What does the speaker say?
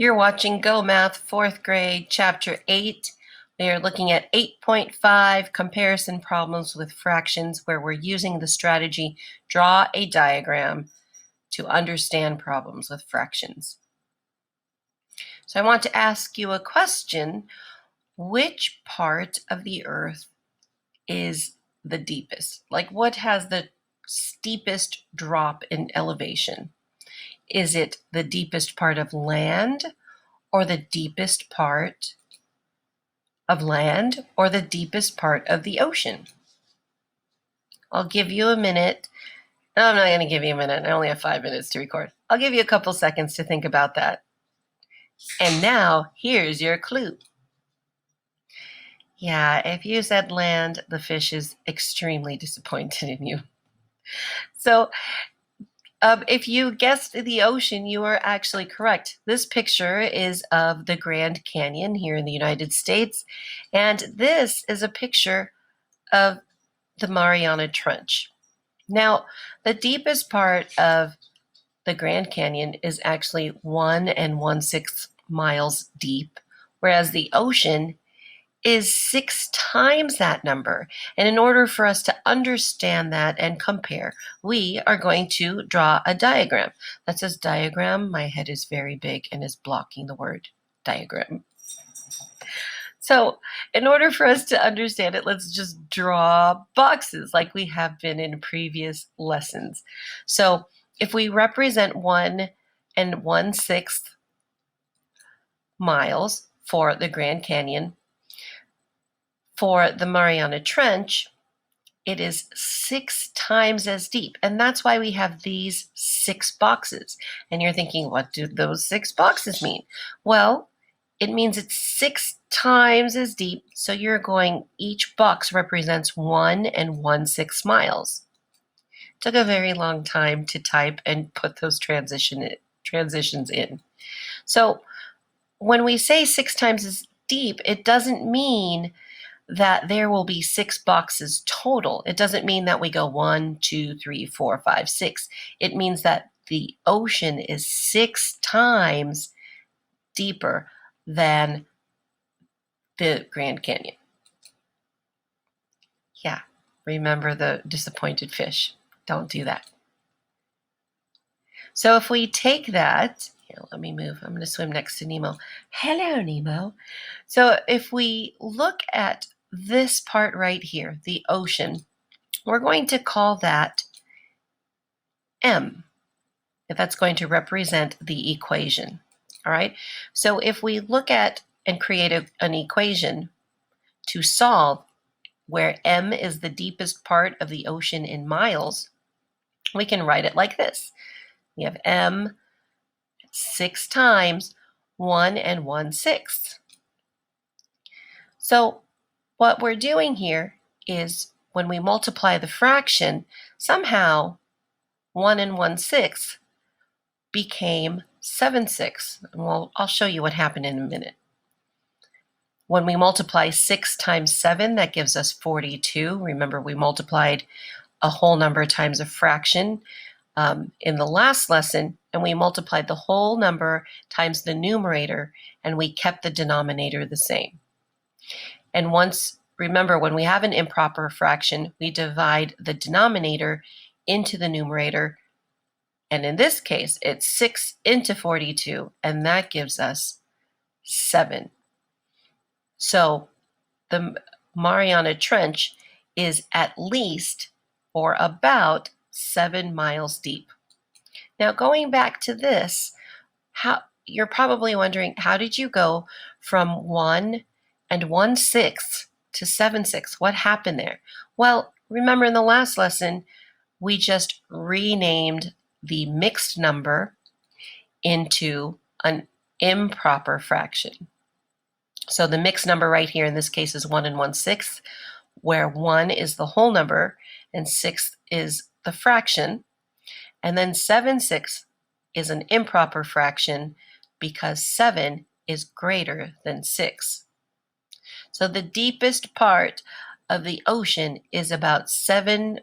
You're watching Go Math 4th grade, Chapter 8. We are looking at 8.5 comparison problems with fractions where we're using the strategy draw a diagram to understand problems with fractions. So I want to ask you a question. Which part of the earth is the deepest? Like, what has the steepest drop in elevation? Is it the deepest part of land, or the deepest part of land, or the deepest part of the ocean? I'll give you a minute. No, I'm not going to give you a minute. I only have 5 minutes to record. I'll give you a couple seconds to think about that. And now, here's your clue. Yeah, if you said land, the fish is extremely disappointed in you. So, if you guessed the ocean, you are actually correct. This picture is of the Grand Canyon here in the United States, and this is a picture of the Mariana Trench. Now, the deepest part of the Grand Canyon is actually 1 1/6 miles deep, whereas the ocean is 6 times that number. And in order for us to understand that and compare, we are going to draw a diagram. That says diagram. My head is very big and is blocking the word diagram. So in order for us to understand it, let's just draw boxes like we have been in previous lessons. So if we represent 1 1/6 miles for the Grand Canyon, for the Mariana Trench, it is 6 times as deep. And that's why we have these 6 boxes. And you're thinking, what do those 6 boxes mean? Well, it means it's 6 times as deep. So you're going, each box represents 1 1/6 miles. It took a very long time to type and put those transitions in. So when we say 6 times as deep, it doesn't mean that there will be 6 boxes total. It doesn't mean that we go 1, 2, 3, 4, 5, 6. It means that the ocean is 6 times deeper than the Grand Canyon. Yeah, remember the disappointed fish. Don't do that. So if we take that, here, let me move. I'm going to swim next to Nemo. Hello, Nemo. So if we look at this part right here, the ocean, we're going to call that M. That's going to represent the equation. All right. So if we look at and create an equation to solve where M is the deepest part of the ocean in miles, we can write it like this. We have M 6 times 1 1/6. So what we're doing here is when we multiply the fraction, somehow 1 1/6 became 7/6. Well, I'll show you what happened in a minute. When we multiply 6 times 7, that gives us 42. Remember, we multiplied a whole number times a fraction in the last lesson, and we multiplied the whole number times the numerator, and we kept the denominator the same. And remember, when we have an improper fraction, we divide the denominator into the numerator. And in this case, it's 6 into 42, and that gives us 7. So the Mariana Trench is at least or about 7 miles deep. Now, going back to this, you're probably wondering, how did you go from 1 1/6 to 7/6? What happened there? Well, remember in the last lesson, we just renamed the mixed number into an improper fraction. So the mixed number right here in this case is 1 1/6, where 1 is the whole number and 6 is the fraction. And then 7/6 is an improper fraction because 7 is greater than 6. So the deepest part of the ocean is about 7